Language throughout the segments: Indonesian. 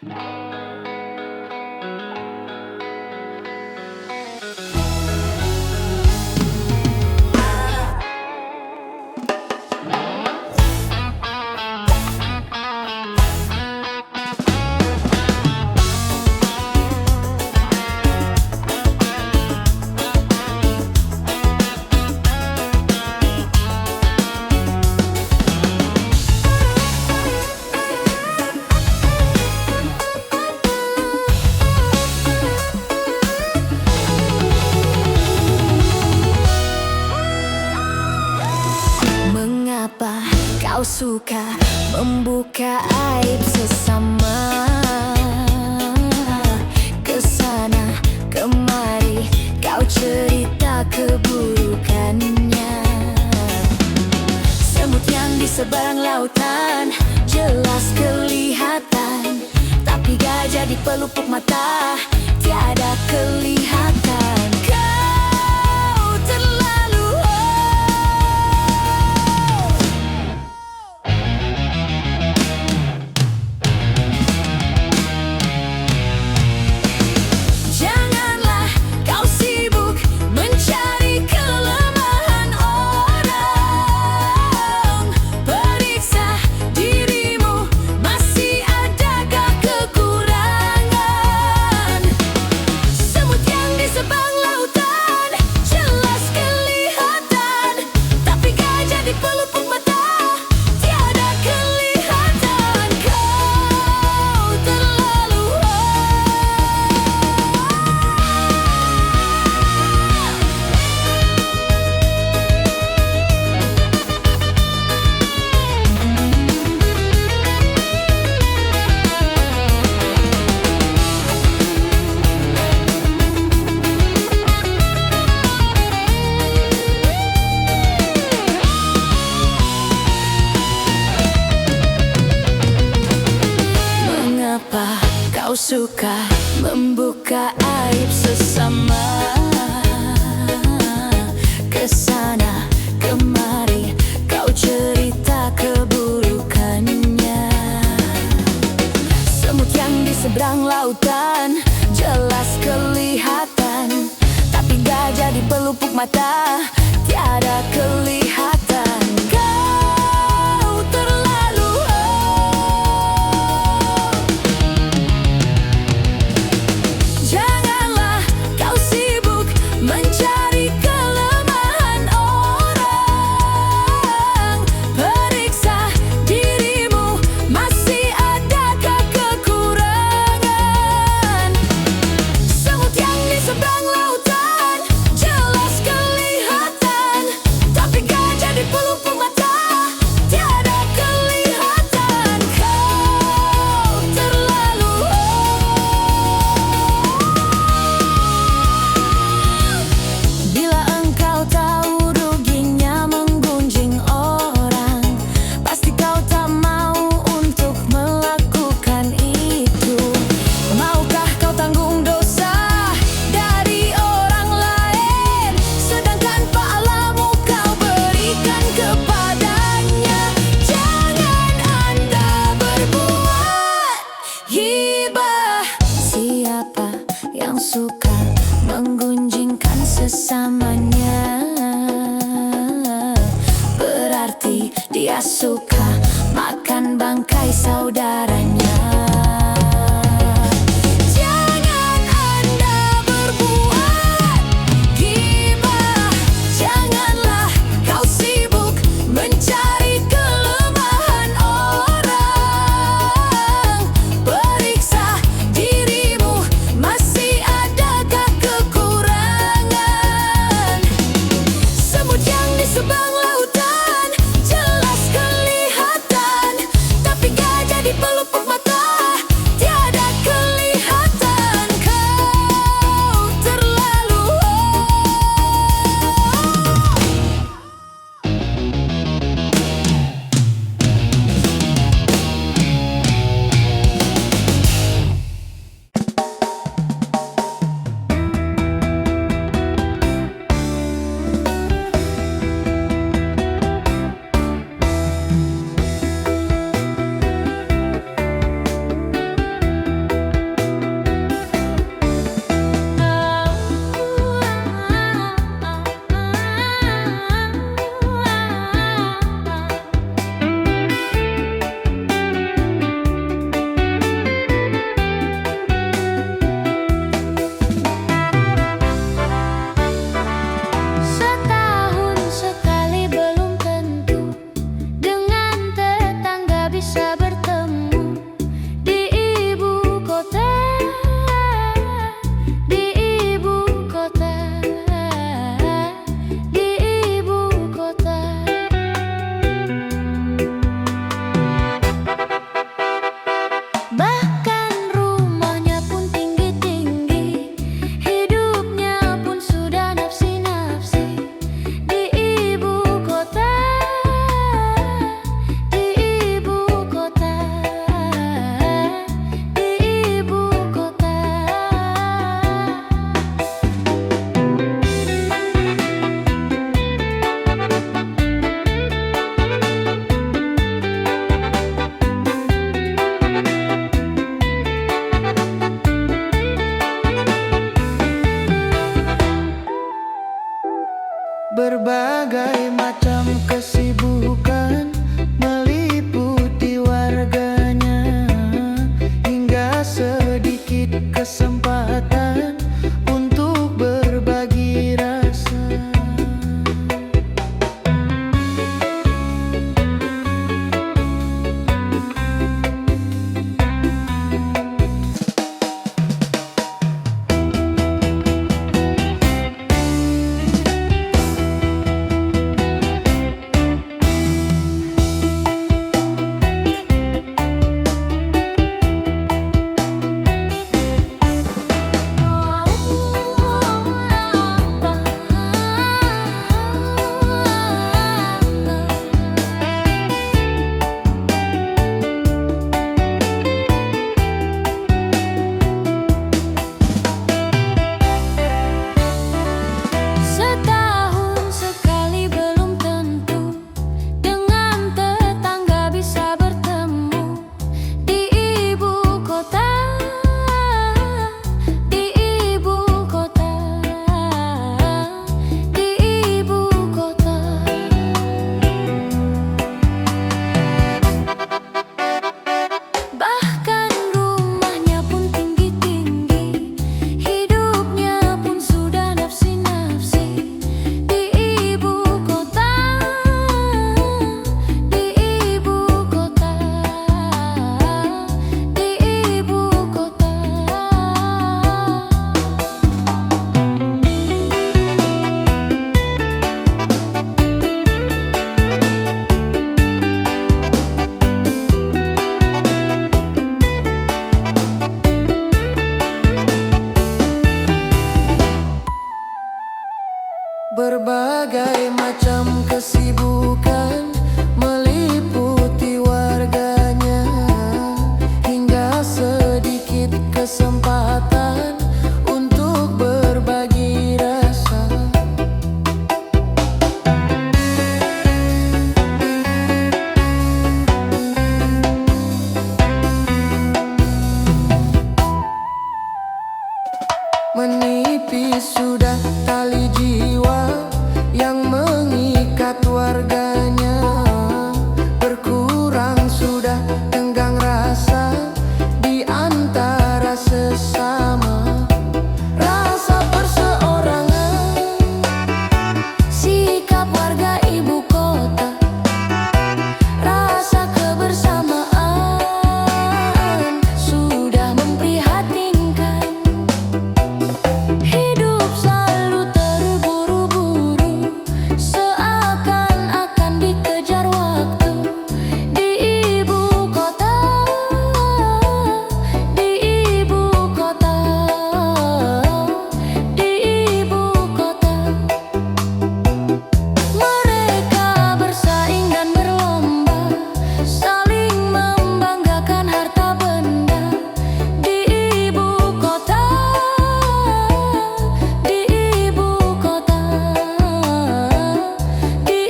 Mengapa kau suka membuka aib sesama? Kesana kemari kau cerita keburukannya. Semut yang di seberang lautan jelas kelihatan, tapi gajah di pelupuk mata tiada kelihatan. Kau terlalu janganlah kau sibuk mencari kelemahan orang. Periksa dirimu, masih adakah kekurangan? Semut yang di seberang lautan jelas kelihatan, tapi gajah di pelupuk mata tiada kelihatan. Kau terlalu Mengapa kau suka membuka aib sesama? Kesana kemari kau cerita keburukannya. Semut yang di seberang lautan jelas kelihatan, tapi gajah di pelupuk mata tiada kelihatan. Kau terlalu janganlah kau sibuk mencari kelemahan orang. Periksa dirimu, masih adakah kekurangan? Semut yang di seberang lautan jelas kelihatan, tapi gajah di pelupuk mata tiada kelihatan. Kau terlalu bila engkau tahu ruginya menggunjing orang, pasti kau tak mau untuk melakukan itu. Maukah kau tanggung dosa dari orang lain, sedangkan pahlamu kau berikan kepadanya? Jangan Anda berbuat hibah. Siapa yang suka menggunjingkan sesamanya, berarti dia suka makan bangkai saudaranya. Jangan Anda berbuat hibah. Janganlah kau sibuk mencari kelemahan orang. Periksa dirimu, masih adakah kekurangan? Semut yang di seberang lautan jelas kelihatan, tapi gajah di pelupuk kesempatan untuk berbagi rasa. Setahun sekali belum tentu dengan tetangga bisa bertemu di ibu kota, di ibu kota, di ibu kota. Bahkan rumahnya pun tinggi-tinggi, hidupnya pun sudah nafsi-nafsi di ibu kota, di ibu kota, di ibu kota. Berbagai macam kesibukan meliputi warganya, hingga sedikit kesempatan untuk berbagi rasa. Menipis sudah tali jiwa yang mengikat warganya, berkurang sudah tenggang rasa di antara sesama. Rasa perseorangan, Sikap warga ibu kota, rasa kebersamaan sudah memprihatinkan. Hidup selalu terburu-buru, seakan-akan dikejar waktu di ibu kota, di ibu kota, di ibu kota. Mereka bersaing dan berlomba, saling membanggakan harta benda di ibu kota, di ibu kota, di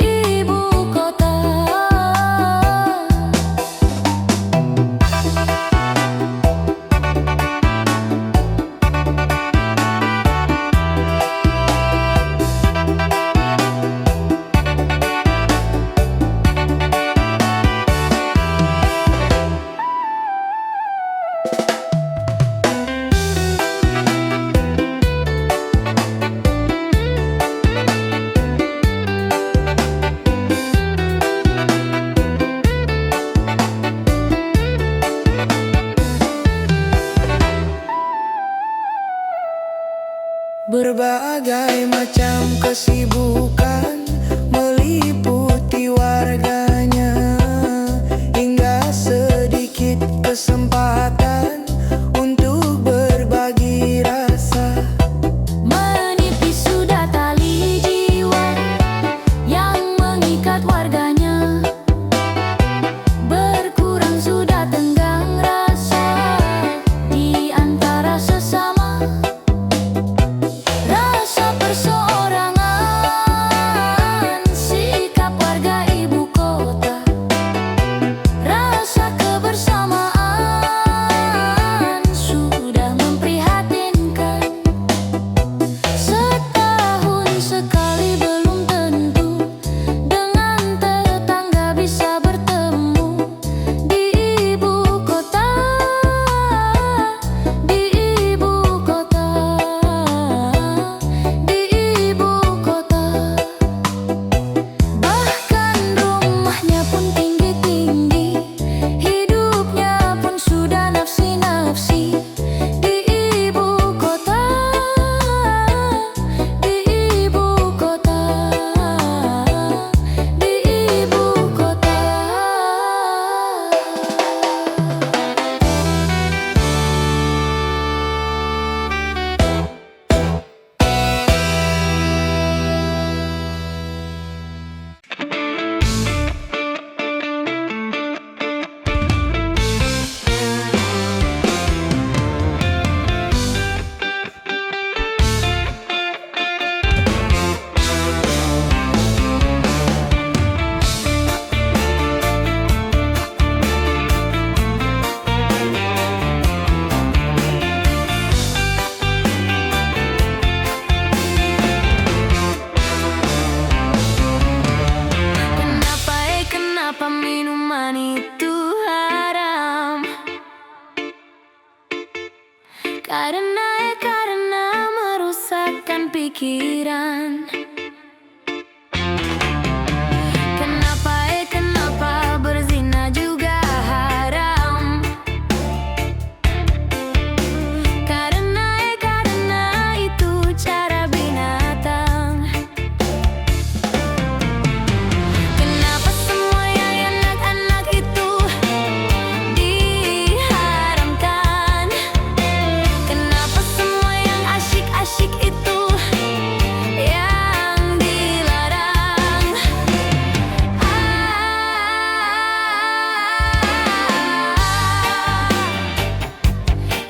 ibu kota. berbagai macam kesibukan meliputi warganya, hingga sedikit kesempatan untuk berbagi rasa. Menipis sudah tali jiwa yang mengikat warganya, berkurang sudah tenggang rasa di antara sesama. Rasa perseorangan karena merusakkan pikiran. Kenapa berzina juga haram? Karena itu cara binatang. Kenapa semua yang enak-enak itu diharamkan? Kenapa semua yang asyik-asyik itu yang dilarang?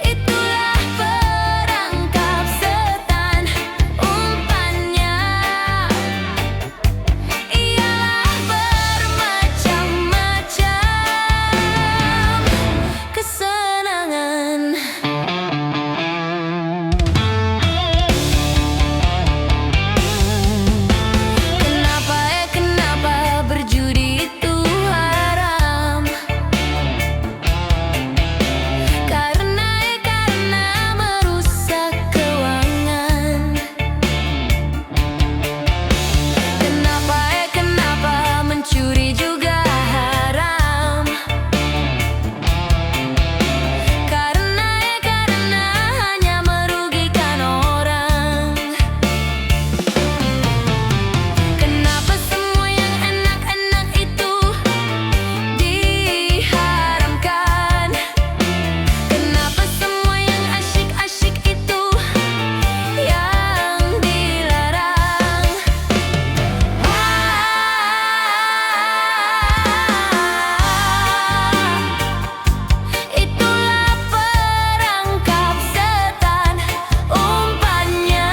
Itulah perangkap setan, umpannya ialah bermacam-macam kesenangan. Kenapa berjudi itu haram? Karena merusak keuangan. Kenapa mencuri juga haram? Karena hanya merugikan orang. Kenapa semua yang enak-enak itu diharamkan? Kenapa semua yang asyik-asyik itu yang dilarang? Itulah perangkap setan, umpannya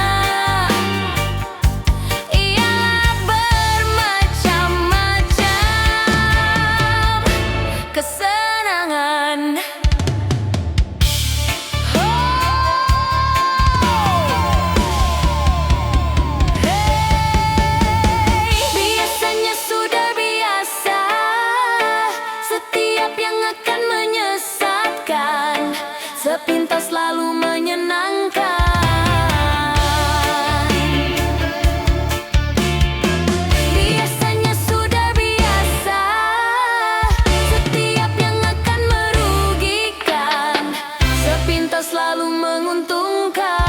ialah bermacam-macam kesenangan. Biasanya sudah biasa, setiap yang akan menyesatkan sepintas lalu menyenangkan. Biasanya sudah biasa, setiap yang akan merugikan sepintas lalu menguntungkan.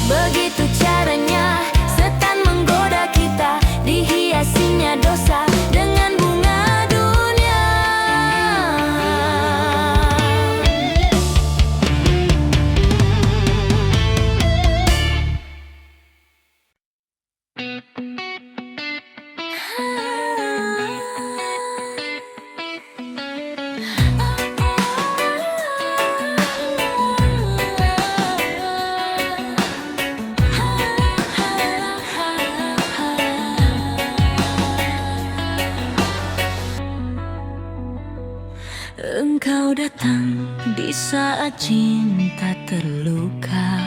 Begitu caranya setan menggoda kita, dihiasinya dosa dengan bunga dunia. Engkau datang di saat cinta terluka.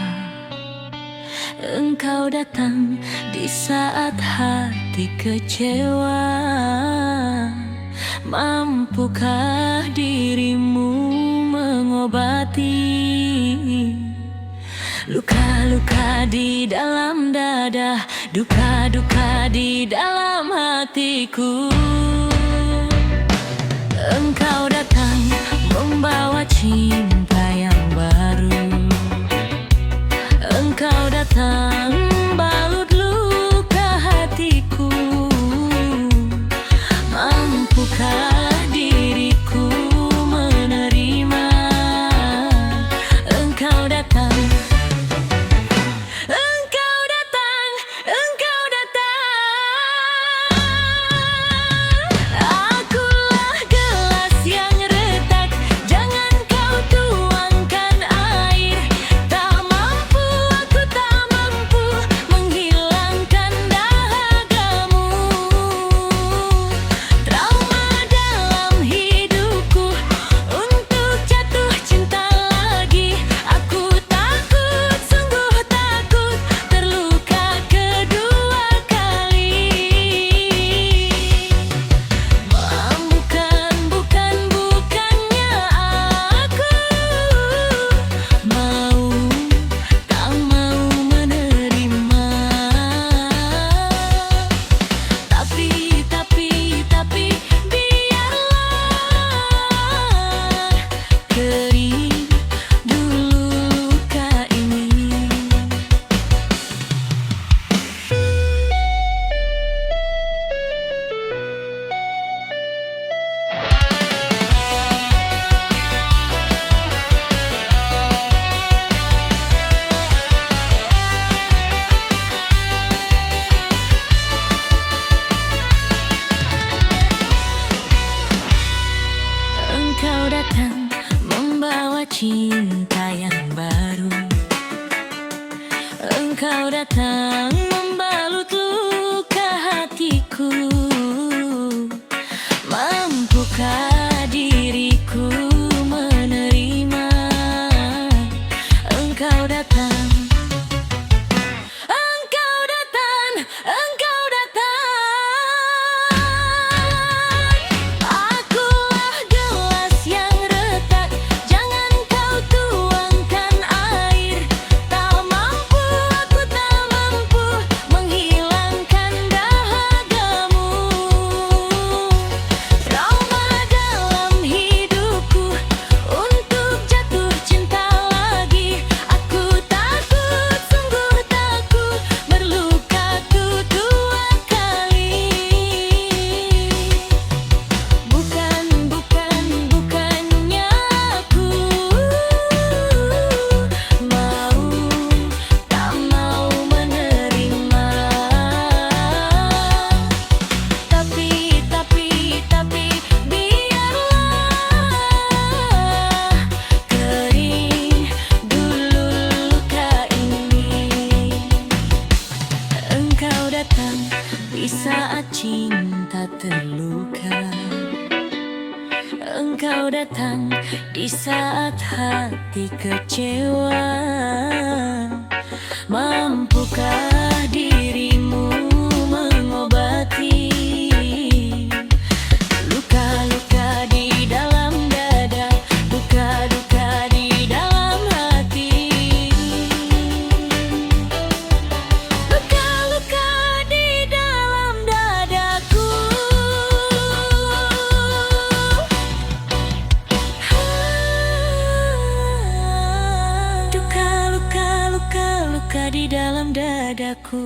Engkau datang di saat hati kecewa. Mampukah dirimu mengobati luka-luka di dalam dada, duka-duka di dalam hatiku? Engkau datang membawa cinta yang baru. Engkau datang balut luka hatiku. Mampukah diriku menerima? Engkau datang. Engkau datang, engkau datang. Akulah gelas yang retak, jangan kau Engkau datang membawa cinta yang baru. Engkau datang membalut luka hatiku. Mampukah diriku menerima? Engkau datang, engkau datang, engkau datang. Akulah gelas yang retak, jangan kau tuangkan air. Tak mampu, aku tak mampu menghilangkan dahagamu. Trauma dalam hidupku untuk jatuh cinta lagi. Aku takut, sungguh takut, berlukaku dua kali. Bukannya aku mau, tak mau menerima. Tapi biarlah kering dulu luka ini. Engkau datang di saat cinta terluka. Engkau datang di saat hati kecewa. Mampukah dirimu mengobati luka-luka di dalam dada, luka-luka di dalam hati, luka-luka di dalam dadaku. Duka, luka, luka, luka di dalam dadaku.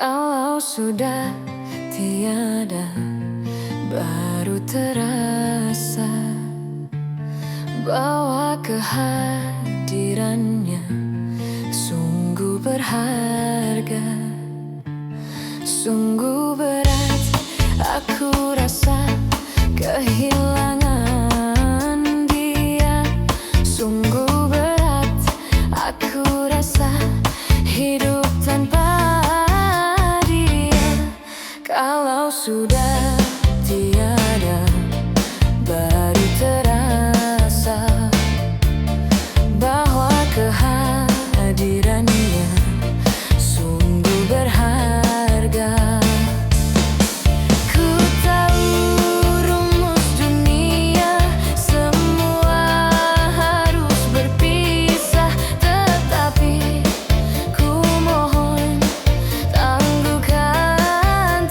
Kalau sudah tiada, baru terasa bahwa kehadirannya sungguh berharga. Sungguh berat aku rasa kehilangan dia. Sungguh berat aku rasa hidup tanpa dia. Kalau sudah tiada, baru terasa bahwa kehadirannya sungguh berharga. Ku tahu rumus dunia, semua harus berpisah. Tetapi ku mohon tangguhkan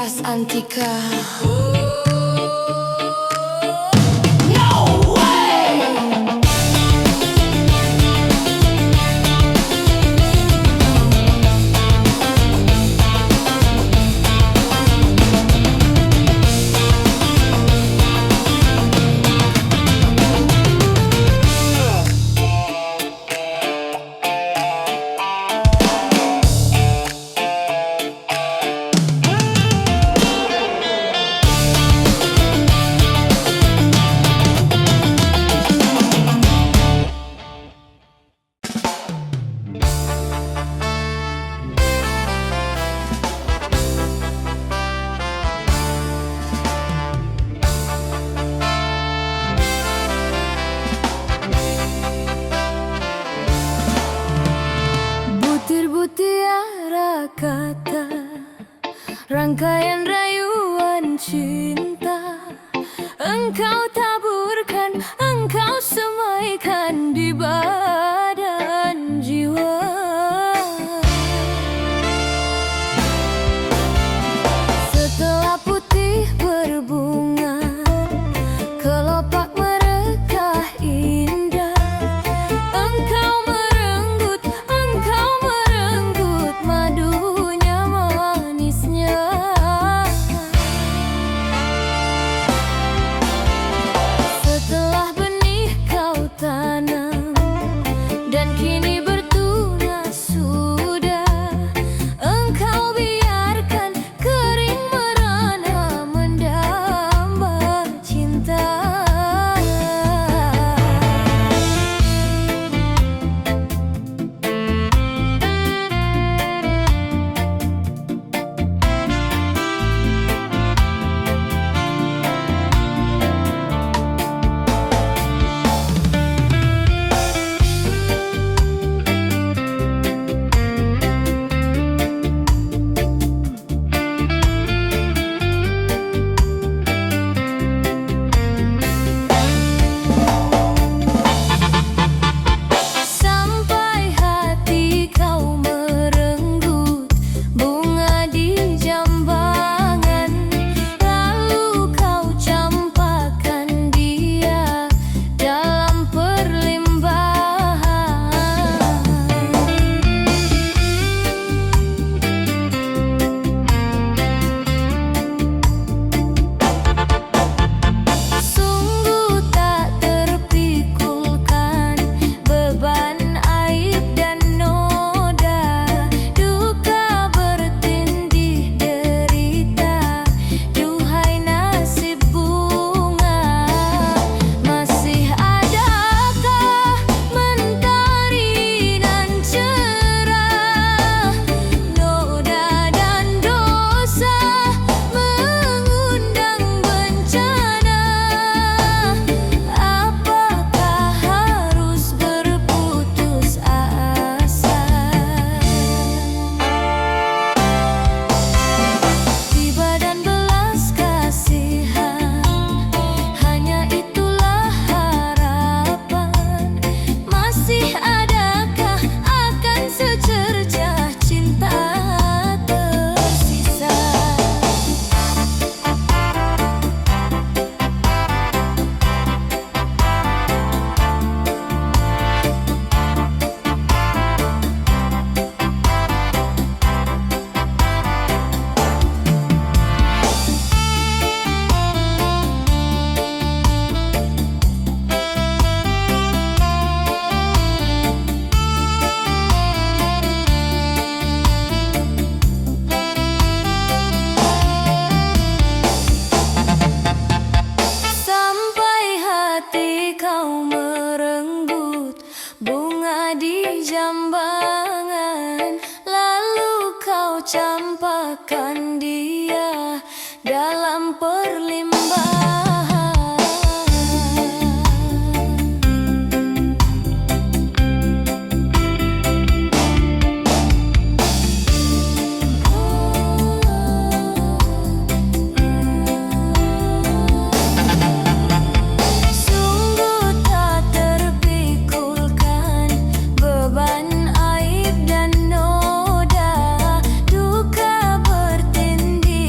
Ras Antika. Mutiara kata, rangkaian rayuan cinta, engkau taburkan, engkau semaikan di badan jiwa. Setelah putih berbunga, kelopak merekah indah, engkau merenggut madunya manisnya. Setelah benih kau tanam dan kini bertunas sudah, engkau biarkan kering merana mendamba cinta. Jambangan, lalu kau campakkan dia dalam perlimbahan. Sungguh tak terpikulkan beban aib dan noda, duka bertindih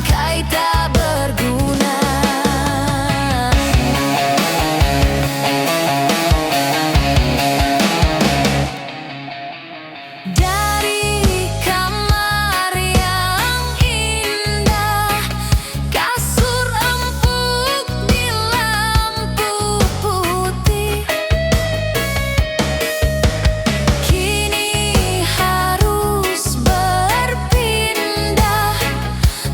bangkai tak berguna. Dari kamar yang indah, kasur empuk di lampu putih, kini harus berpindah,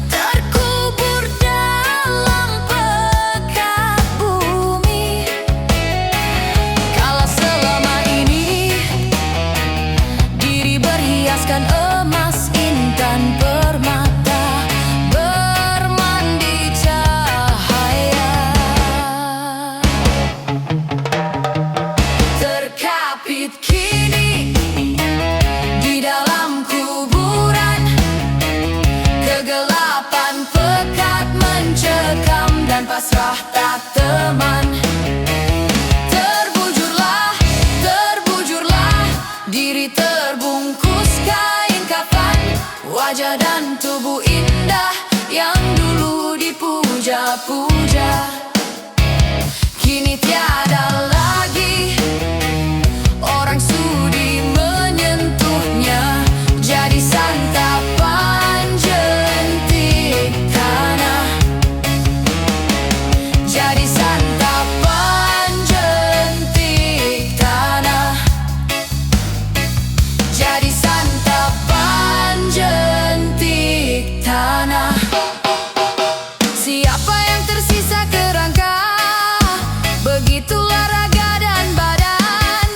terkubur dalam pekat bumi. Kala selama ini diri berhiaskan emas, intan, permata, bermandi cahaya, terkapit kini di dalam kuburan. Kegelapan pekat mencekam dan pasrah tak teman. Terbujurlah diri terbungkus kain kafan. Wajah dan tubuh indah yang dulu dipuja-puja, kini tiada lagi orang sudi menyentuhnya. Jadi santapan jentik tanah, jadi santapan jentik tanah, jadi santapan jentik tanah. Siapa yang tersisa kerangka, begitulah raga dan badan,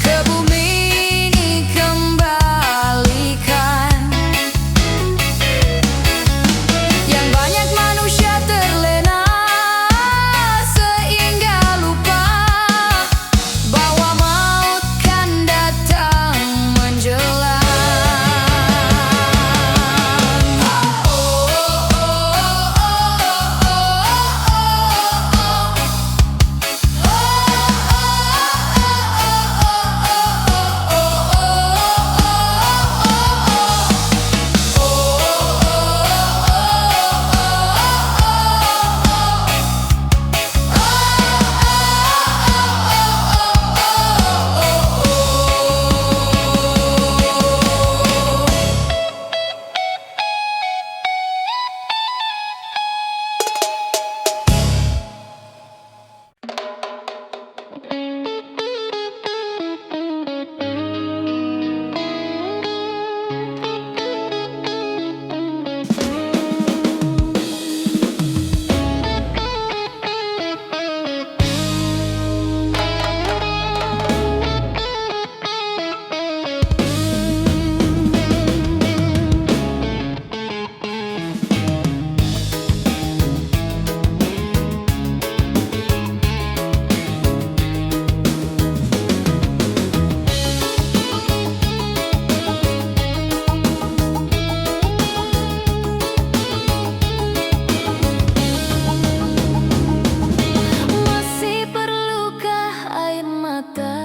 ke bumi ini kembalikan. Yang banyak manusia terlena sehingga lupa bahwa maut kan datang menjelang. Masih perlukah air mata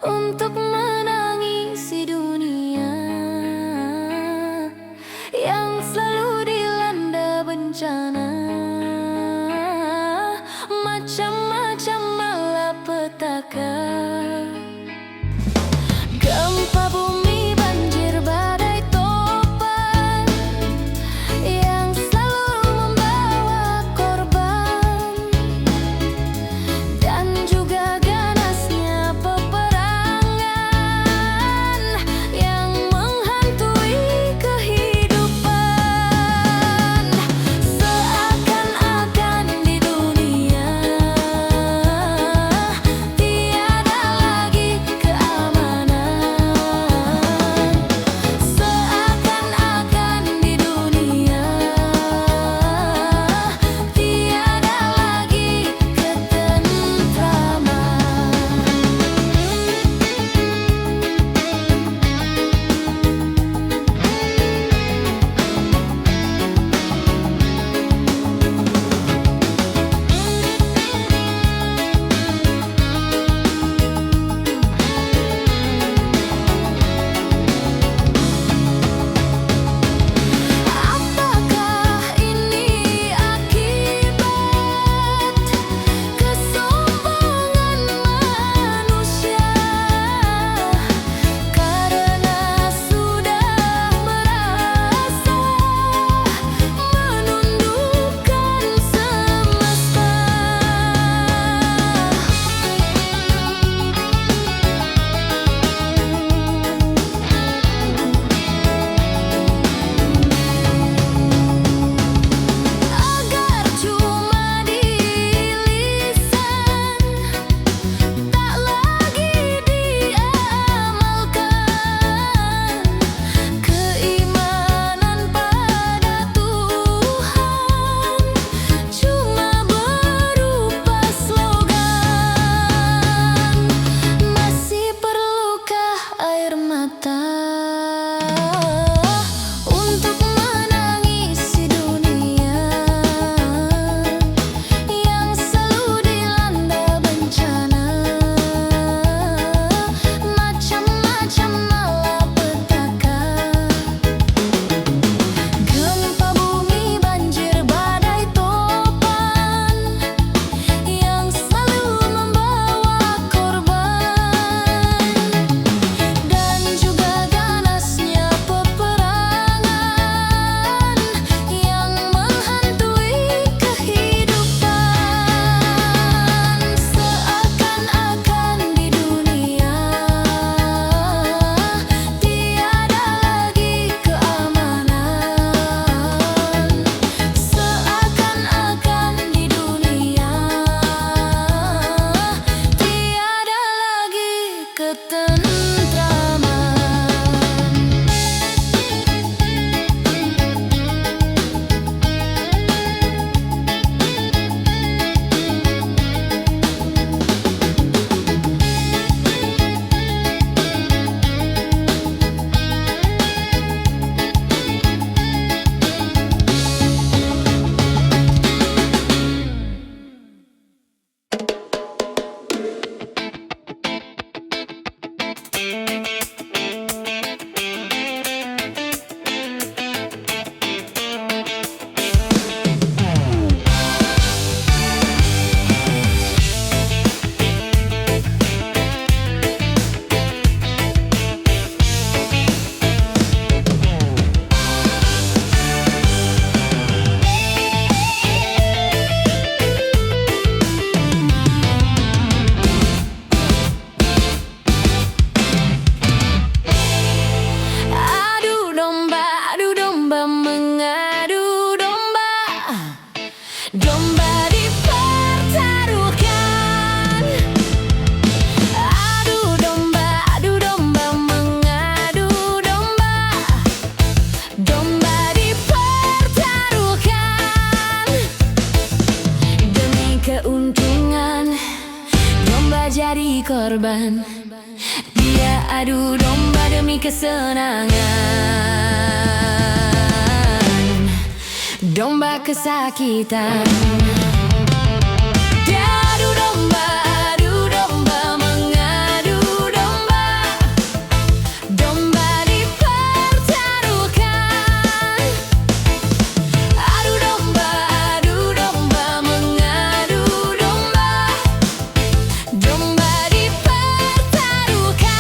untuk menangisi dunia yang selalu dilanda bencana, macam-macam malapetaka, gempa bumi, banjir, badai, topan yang selalu membawa korban, dan juga ganasnya peperangan yang menghantui kehidupan. Seakan-akan di dunia jadi korban. Dia adu domba demi kesenangan, domba kesakitan. Dia adu domba mengadu domba, domba dipertaruhkan. Adu domba mengadu domba, domba dipertaruhkan.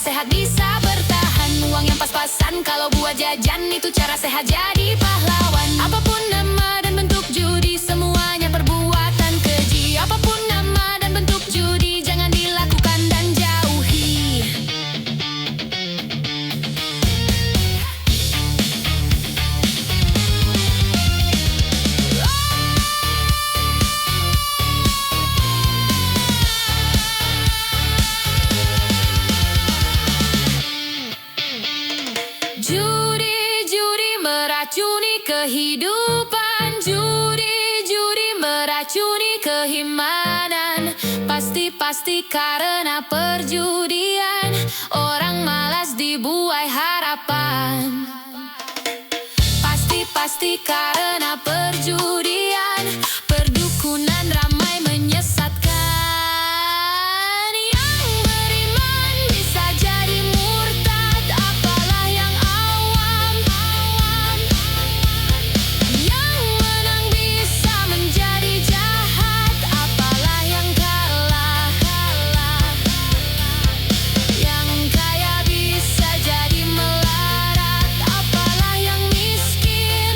sehat bisa bertahan. Uang yang pas-pasan kalau buat jajan, itu cara sehat jadi pahlawan. Apapun nama dan bentuk judi, semuanya perbuatan keji. Apapun nama dan bentuk judi, jangan dilakukan dan jauhi. Judi meracuni kehidupan, judi meracuni keimanan. Pasti karena perjudian, orang malas dibuai harapan. Pasti karena perjudian, perdukunan ramai menyesatkan. Yang beriman bisa jadi murtad, apalah yang awam. Yang menang bisa menjadi jahat, apalah yang kalah. Yang kaya bisa jadi melarat, apalah yang miskin.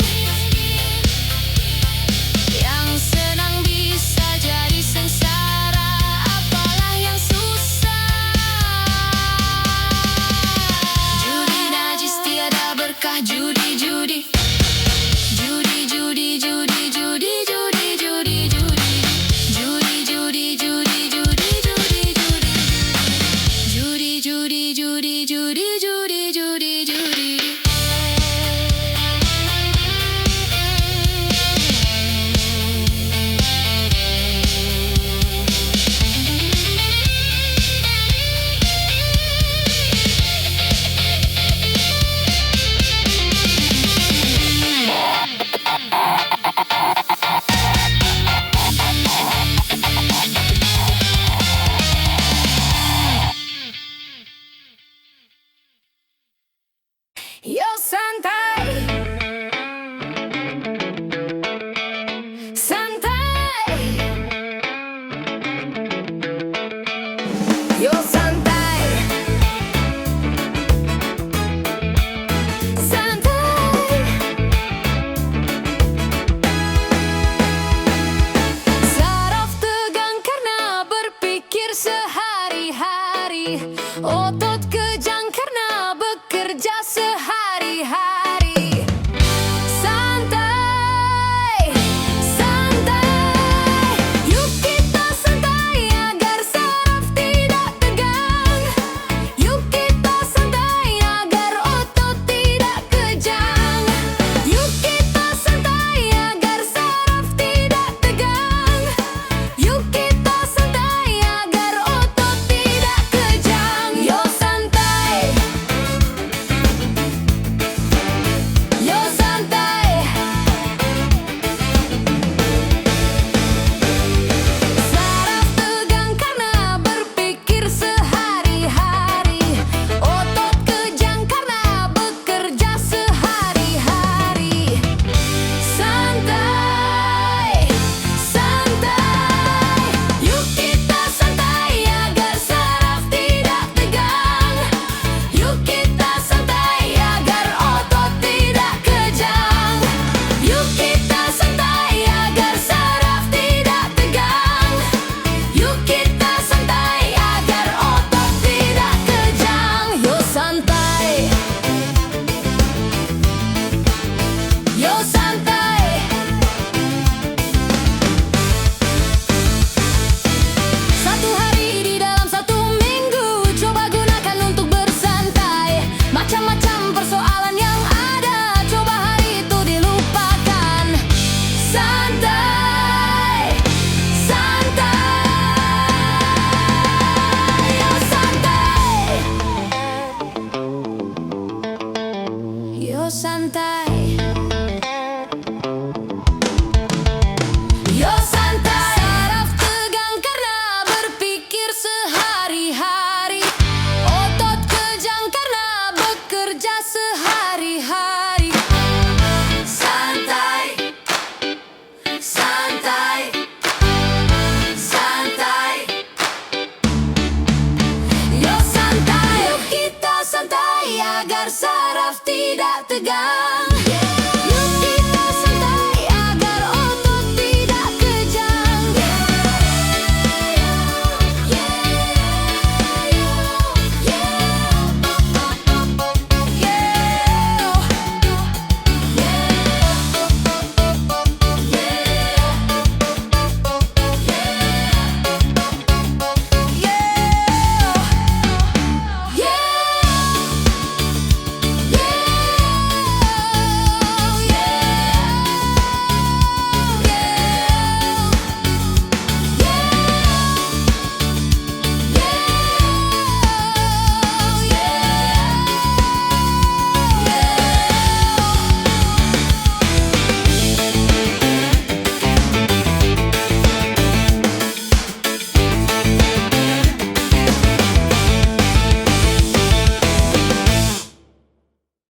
warga.